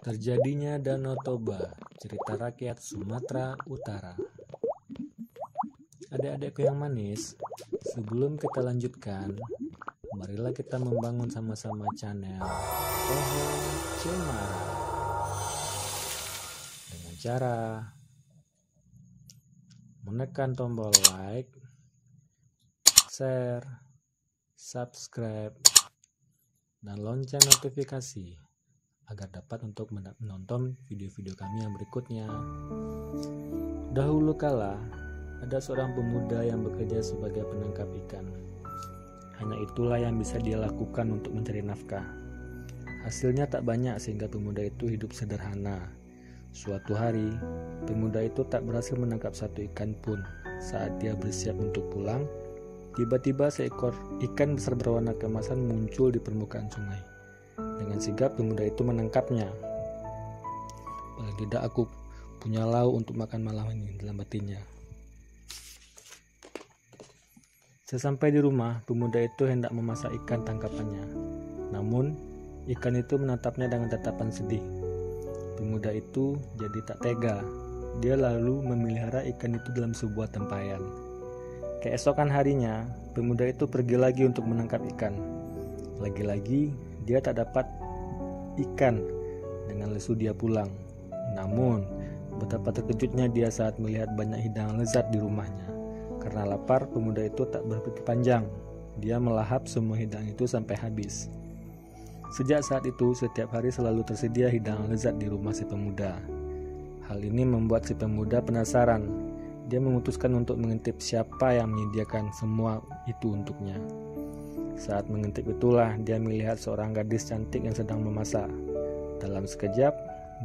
Terjadinya Danau Toba, cerita rakyat Sumatera Utara. Adik-adikku yang manis, sebelum kita lanjutkan, marilah kita membangun sama-sama channel Pohon Cemara dengan cara menekan tombol like, share, subscribe, dan lonceng notifikasi agar dapat untuk menonton video-video kami yang berikutnya. Dahulu kala, ada seorang pemuda yang bekerja sebagai penangkap ikan. Hanya itulah yang bisa dia lakukan untuk mencari nafkah. Hasilnya tak banyak sehingga pemuda itu hidup sederhana. Suatu hari, pemuda itu tak berhasil menangkap satu ikan pun. Saat dia bersiap untuk pulang, tiba-tiba seekor ikan besar berwarna keemasan muncul di permukaan sungai. Dengan sigap pemuda itu menangkapnya. Paling tidak aku punya lauk untuk makan malam ini, dalam batinnya. Sesampai di rumah, pemuda itu hendak memasak ikan tangkapannya. Namun, ikan itu menatapnya dengan tatapan sedih. Pemuda itu jadi tak tega. Dia lalu memelihara ikan itu dalam sebuah tempayan. Keesokan harinya, pemuda itu pergi lagi untuk menangkap ikan. Lagi-lagi, dia tak dapat ikan. Dengan lesu dia pulang. Namun, betapa terkejutnya dia saat melihat banyak hidangan lezat di rumahnya. Karena lapar, pemuda itu tak berpikir panjang. Dia melahap semua hidangan itu sampai habis. Sejak saat itu, setiap hari selalu tersedia hidangan lezat di rumah si pemuda. Hal ini membuat si pemuda penasaran. Dia memutuskan untuk mengintip siapa yang menyediakan semua itu untuknya. Saat mengintip itulah dia melihat seorang gadis cantik yang sedang memasak. Dalam sekejap,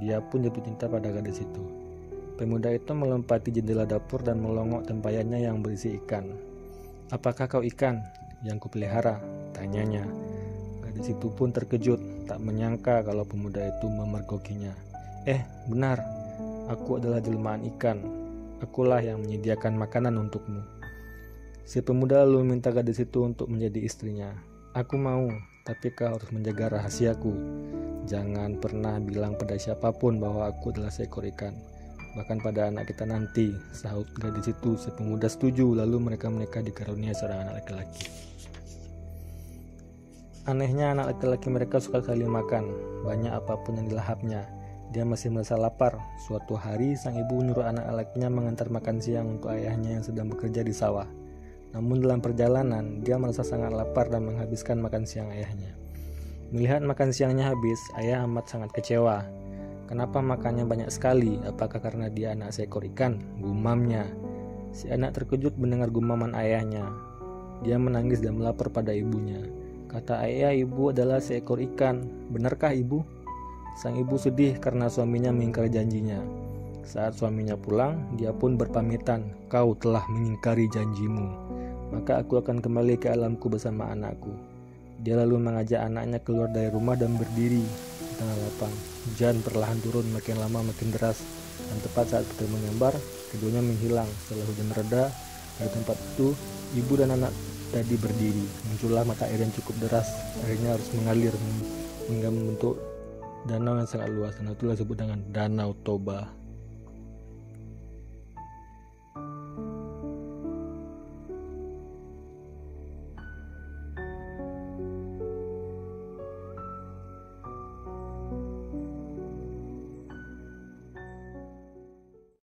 dia pun jatuh cinta pada gadis itu. Pemuda itu melompati jendela dapur dan melongok tempayannya yang berisi ikan. "Apakah kau ikan yang kupelihara?" tanyanya. Gadis itu pun terkejut, tak menyangka kalau pemuda itu memergokinya. Benar, aku adalah jelmaan ikan. Akulah yang menyediakan makanan untukmu." Si pemuda lalu meminta gadis itu untuk menjadi istrinya. "Aku mau, tapi kau harus menjaga rahasiaku. Jangan pernah bilang pada siapapun bahwa aku adalah seekor ikan. Bahkan pada anak kita nanti," sahut gadis itu. Si pemuda setuju, lalu mereka menikah dikaruniai seorang anak laki-laki. Anehnya anak laki-laki mereka suka sekali makan, banyak apapun yang dilahapnya. Dia masih merasa lapar. Suatu hari sang ibu menyuruh anak lakinya mengantar makan siang untuk ayahnya yang sedang bekerja di sawah. Namun dalam perjalanan, dia merasa sangat lapar dan menghabiskan makan siang ayahnya. Melihat makan siangnya habis, ayah amat sangat kecewa. "Kenapa makannya banyak sekali? Apakah karena dia anak seekor ikan?" gumamnya. Si anak terkejut mendengar gumaman ayahnya. Dia menangis dan melapor pada ibunya. Kata ayah, ibu adalah seekor ikan. "Benarkah ibu?" Sang ibu sedih karena suaminya mengingkari janjinya. Saat suaminya pulang, dia pun berpamitan, "Kau telah mengingkari janjimu. Maka aku akan kembali ke alamku bersama anakku." Dia lalu mengajak anaknya keluar dari rumah dan berdiri di tengah lapang. Hujan perlahan turun, makin lama makin deras, dan tepat saat petir menyambar, keduanya menghilang. Setelah hujan reda, dari tempat itu, ibu dan anak tadi berdiri. Muncullah mata air yang cukup deras, akhirnya harus mengalir hingga membentuk danau yang sangat luas, dan itulah disebut dengan Danau Toba.